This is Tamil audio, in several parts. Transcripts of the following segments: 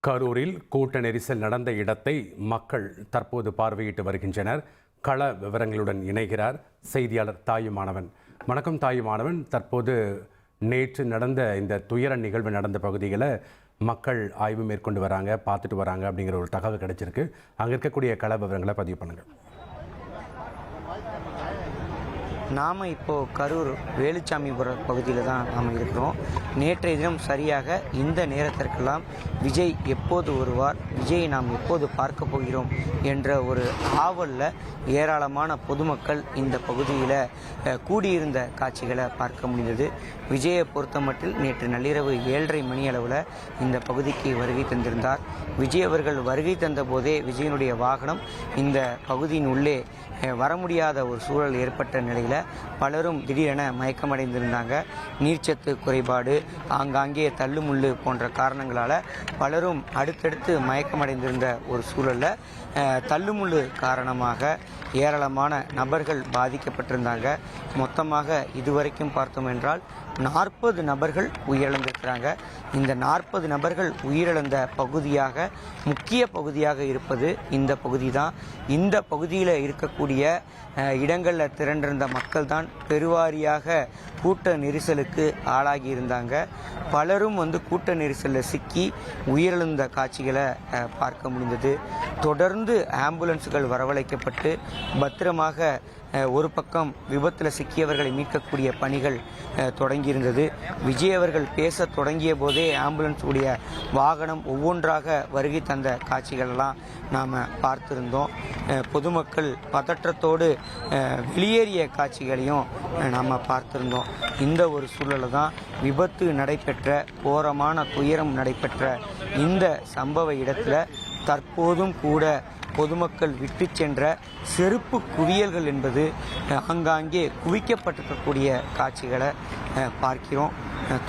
கரூரில் கூட்ட நெரிசல் நடந்த இடத்தை மக்கள் தற்போது பார்வையிட்டு வருகின்றனர். கள விவரங்களுடன் இணைகிறார் செய்தியாளர் தாயுமானவன். வணக்கம் தாயுமானவன். தற்போது நேற்று நடந்த இந்த துயர நிகழ்வு நடந்த பகுதிகளை மக்கள் ஆய்வு மேற்கொண்டு வராங்க, பார்த்துட்டு வராங்க அப்படிங்கிற ஒரு தகவல் கிடைச்சிருக்கு. அங்கே இருக்கக்கூடிய கள விவரங்களை பதிவு பண்ணுங்கள். நாம் இப்போது கரூர் வேலுச்சாமிபுரம் பகுதியில் தான் நாம் இருக்கிறோம். நேற்றைய தினம் சரியாக இந்த நேரத்திற்கெல்லாம் விஜய் எப்போது வருவார், விஜயை நாம் எப்போது பார்க்க போகிறோம் என்ற ஒரு ஆவலில் ஏராளமான பொதுமக்கள் இந்த பகுதியில் கூடியிருந்த காட்சிகளை பார்க்க முடிந்தது. விஜயை பொறுத்தமட்டில் நேற்று நள்ளிரவு 7:30 மணி அளவில் இந்த பகுதிக்கு வருகை தந்திருந்தார். விஜய் அவர்கள் வருகை தந்த போதே விஜயனுடைய வாகனம் இந்த பகுதியின் உள்ளே வர முடியாத ஒரு சூழல் ஏற்பட்ட நிலையில் பலரும் திடீரென மயக்கமடைந்திருந்தாங்க. நீர்ச்சத்து குறைபாடு, ஆங்காங்கே தள்ளுமுள்ளு போன்ற காரணங்களால் பலரும் அடுத்தடுத்து மயக்கமடைந்திருந்த ஒரு சூழலில் தள்ளுமுள்ளு காரணமாக ஏராளமான நபர்கள் பாதிக்கப்பட்டிருந்தாங்க. மொத்தமாக இதுவரைக்கும் பார்த்தோம் என்றால் 40 நபர்கள் உயிரிழந்திருக்கிறாங்க. இந்த 40 நபர்கள் உயிரிழந்த பகுதியாக முக்கிய பகுதியாக இருப்பது இந்த பகுதி தான். இந்த பகுதியில் இருக்கக்கூடிய இடங்களில் திரண்டிருந்த மக்கள் தான் பெருவாரியாக கூட்ட நெரிசலுக்கு ஆளாகி இருந்தாங்க. பலரும் கூட்ட நெரிசலில் சிக்கி உயிரிழந்த காட்சிகளை பார்க்க முடிந்தது. தொடர்ந்து ஆம்புலன்ஸுகள் வரவழைக்கப்பட்டு பத்திரமாக ஒரு பக்கம் விபத்தில் சிக்கியவர்களை மீட்கக்கூடிய பணிகள் தொடங்கியிருந்தது. விஜய் அவர்கள் பேச தொடங்கிய போதே ஆம்புலன்ஸ் உடைய வாகனம் ஒவ்வொன்றாக வருகை தந்த காட்சிகளெல்லாம் நாம் பார்த்திருந்தோம். பொதுமக்கள் பதற்றத்தோடு வெளியேறிய காட்சிகளையும் நாம் பார்த்திருந்தோம். இந்த ஒரு சூழலில் தான் விபத்து நடைபெற்ற, கோரமான துயரம் நடைபெற்ற இந்த சம்பவ இடத்துல தற்போதும் கூட பொதுமக்கள் விட்டு சென்ற செருப்பு குவியல்கள் என்பது ஆங்காங்கே குவிக்கப்பட்டிருக்கக்கூடிய காட்சிகளை பார்க்கிறோம்.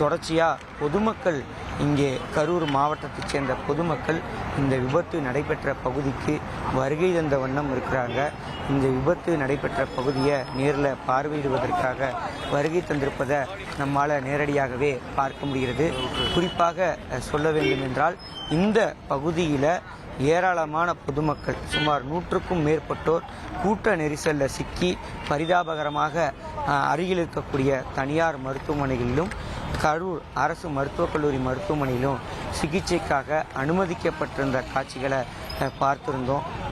தொடர்ச்சியாக பொதுமக்கள் இங்கே கரூர் மாவட்டத்தைச் சேர்ந்த பொதுமக்கள் இந்த விபத்து நடைபெற்ற பகுதிக்கு வருகை தந்த வண்ணம் இருக்கிறாங்க. இந்த விபத்து நடைபெற்ற பகுதியை நேரில் பார்வையிடுவதற்காக வருகை தந்திருப்பதை நம்மால் நேரடியாகவே பார்க்க முடிகிறது. குறிப்பாக சொல்ல வேண்டும் என்றால் இந்த பகுதியில் ஏராளமான பொதுமக்கள், சுமார் 100க்கும் மேற்பட்டோர் கூட்ட நெரிசலில் சிக்கி பரிதாபகரமாக அருகில் இருக்கக்கூடிய தனியார் மருத்துவமனைகளிலும் கரூர் அரசு மருத்துவக் கல்லூரி மருத்துவமனையிலும் சிகிச்சைக்காக அனுமதிக்கப்பட்டிருந்த காட்சிகளை பார்த்திருந்தோம்.